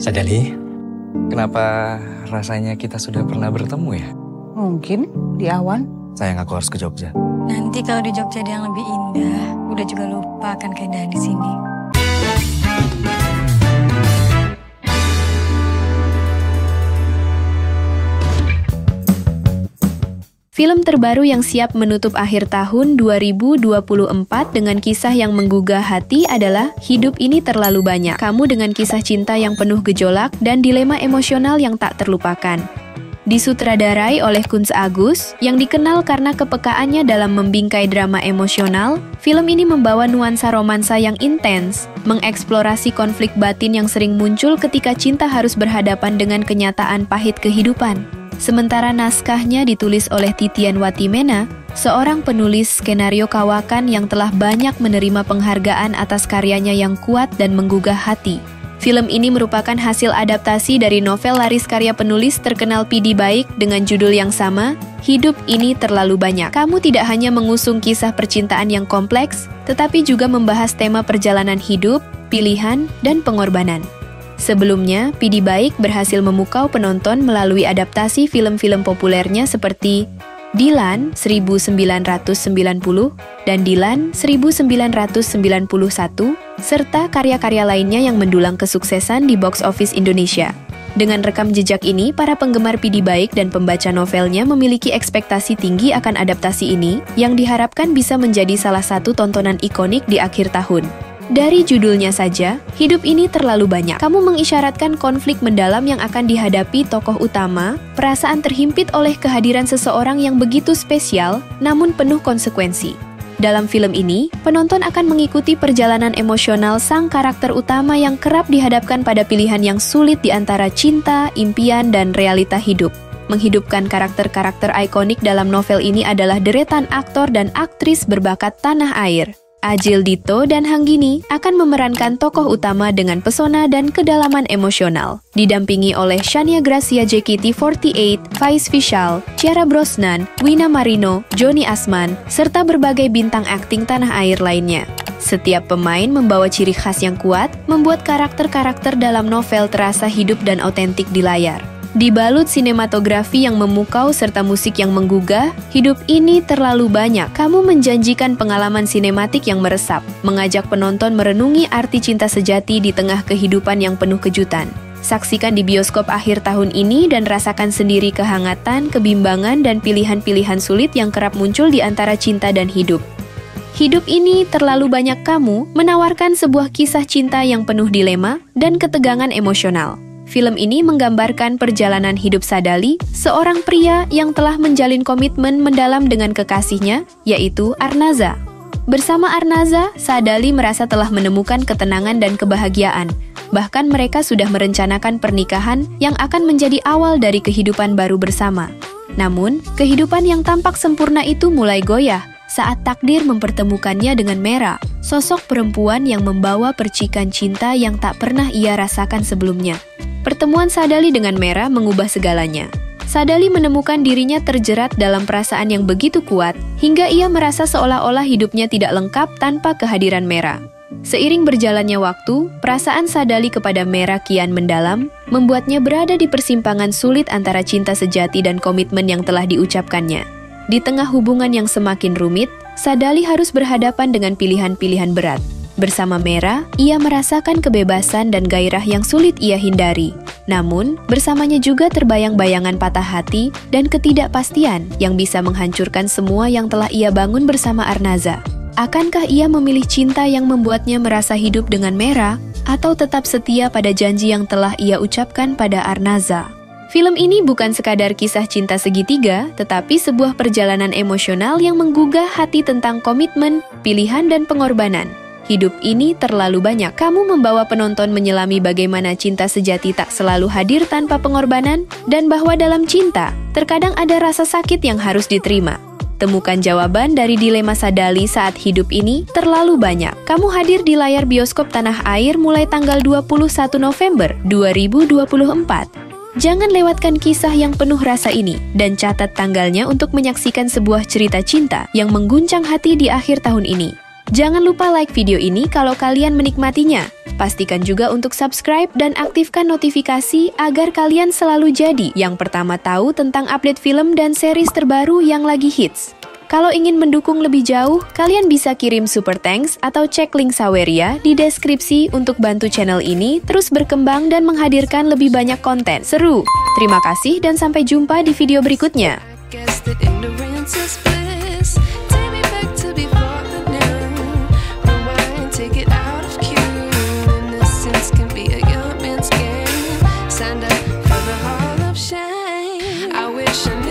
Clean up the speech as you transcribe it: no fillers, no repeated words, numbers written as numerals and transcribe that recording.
Sadali, kenapa rasanya kita sudah pernah bertemu ya? Mungkin di awan. Sayang, aku harus ke Jogja. Nanti kalau di Jogja ada yang lebih indah, udah juga lupa akan keindahan di sini. Film terbaru yang siap menutup akhir tahun 2024 dengan kisah yang menggugah hati adalah Hidup Ini Terlalu Banyak. Kamu dengan kisah cinta yang penuh gejolak dan dilema emosional yang tak terlupakan. Disutradarai oleh Kunz Agus, yang dikenal karena kepekaannya dalam membingkai drama emosional, film ini membawa nuansa romansa yang intens, mengeksplorasi konflik batin yang sering muncul ketika cinta harus berhadapan dengan kenyataan pahit kehidupan. Sementara naskahnya ditulis oleh Titian Watimena, seorang penulis skenario kawakan yang telah banyak menerima penghargaan atas karyanya yang kuat dan menggugah hati. Film ini merupakan hasil adaptasi dari novel laris karya penulis terkenal Pidi Baik dengan judul yang sama, Hidup Ini Terlalu Banyak. Kamu tidak hanya mengusung kisah percintaan yang kompleks, tetapi juga membahas tema perjalanan hidup, pilihan, dan pengorbanan. Sebelumnya, Pidi Baik berhasil memukau penonton melalui adaptasi film-film populernya seperti Dilan 1990 dan Dilan 1991, serta karya-karya lainnya yang mendulang kesuksesan di box office Indonesia. Dengan rekam jejak ini, para penggemar Pidi Baik dan pembaca novelnya memiliki ekspektasi tinggi akan adaptasi ini, yang diharapkan bisa menjadi salah satu tontonan ikonik di akhir tahun. Dari judulnya saja, Hidup Ini Terlalu Banyak. Kamu mengisyaratkan konflik mendalam yang akan dihadapi tokoh utama, perasaan terhimpit oleh kehadiran seseorang yang begitu spesial, namun penuh konsekuensi. Dalam film ini, penonton akan mengikuti perjalanan emosional sang karakter utama yang kerap dihadapkan pada pilihan yang sulit di antara cinta, impian, dan realita hidup. Menghidupkan karakter-karakter ikonik dalam novel ini adalah deretan aktor dan aktris berbakat tanah air. Ajil Dito dan Hanggini akan memerankan tokoh utama dengan pesona dan kedalaman emosional. Didampingi oleh Shania Gracia JKT48, Faiz Vishal, Ciara Brosnan, Wina Marino, Joni Asman, serta berbagai bintang akting tanah air lainnya. Setiap pemain membawa ciri khas yang kuat, membuat karakter-karakter dalam novel terasa hidup dan otentik di layar. Dibalut sinematografi yang memukau serta musik yang menggugah, Hidup Ini Terlalu Banyak. Kamu menjanjikan pengalaman sinematik yang meresap, mengajak penonton merenungi arti cinta sejati di tengah kehidupan yang penuh kejutan. Saksikan di bioskop akhir tahun ini dan rasakan sendiri kehangatan, kebimbangan, dan pilihan-pilihan sulit yang kerap muncul di antara cinta dan hidup. Hidup Ini Terlalu Banyak Kamu menawarkan sebuah kisah cinta yang penuh dilema dan ketegangan emosional. Film ini menggambarkan perjalanan hidup Sadali, seorang pria yang telah menjalin komitmen mendalam dengan kekasihnya, yaitu Arnaza. Bersama Arnaza, Sadali merasa telah menemukan ketenangan dan kebahagiaan. Bahkan mereka sudah merencanakan pernikahan yang akan menjadi awal dari kehidupan baru bersama. Namun, kehidupan yang tampak sempurna itu mulai goyah saat takdir mempertemukannya dengan Mera, sosok perempuan yang membawa percikan cinta yang tak pernah ia rasakan sebelumnya. Pertemuan Sadali dengan Mera mengubah segalanya. Sadali menemukan dirinya terjerat dalam perasaan yang begitu kuat, hingga ia merasa seolah-olah hidupnya tidak lengkap tanpa kehadiran Mera. Seiring berjalannya waktu, perasaan Sadali kepada Mera kian mendalam, membuatnya berada di persimpangan sulit antara cinta sejati dan komitmen yang telah diucapkannya. Di tengah hubungan yang semakin rumit, Sadali harus berhadapan dengan pilihan-pilihan berat. Bersama Mera, ia merasakan kebebasan dan gairah yang sulit ia hindari. Namun, bersamanya juga terbayang-bayangan patah hati dan ketidakpastian yang bisa menghancurkan semua yang telah ia bangun bersama Arnaza. Akankah ia memilih cinta yang membuatnya merasa hidup dengan Mera, atau tetap setia pada janji yang telah ia ucapkan pada Arnaza? Film ini bukan sekadar kisah cinta segitiga, tetapi sebuah perjalanan emosional yang menggugah hati tentang komitmen, pilihan, dan pengorbanan. Hidup Ini Terlalu Banyak. Kamu membawa penonton menyelami bagaimana cinta sejati tak selalu hadir tanpa pengorbanan, dan bahwa dalam cinta, terkadang ada rasa sakit yang harus diterima. Temukan jawaban dari dilema Sadali saat hidup ini terlalu banyak. Kamu hadir di layar bioskop tanah air mulai tanggal 21 November 2024. Jangan lewatkan kisah yang penuh rasa ini, dan catat tanggalnya untuk menyaksikan sebuah cerita cinta yang mengguncang hati di akhir tahun ini. Jangan lupa like video ini kalau kalian menikmatinya. Pastikan juga untuk subscribe dan aktifkan notifikasi agar kalian selalu jadi yang pertama tahu tentang update film dan series terbaru yang lagi hits. Kalau ingin mendukung lebih jauh, kalian bisa kirim super thanks atau cek link Saweria di deskripsi untuk bantu channel ini terus berkembang dan menghadirkan lebih banyak konten seru. Terima kasih dan sampai jumpa di video berikutnya. I wish I knew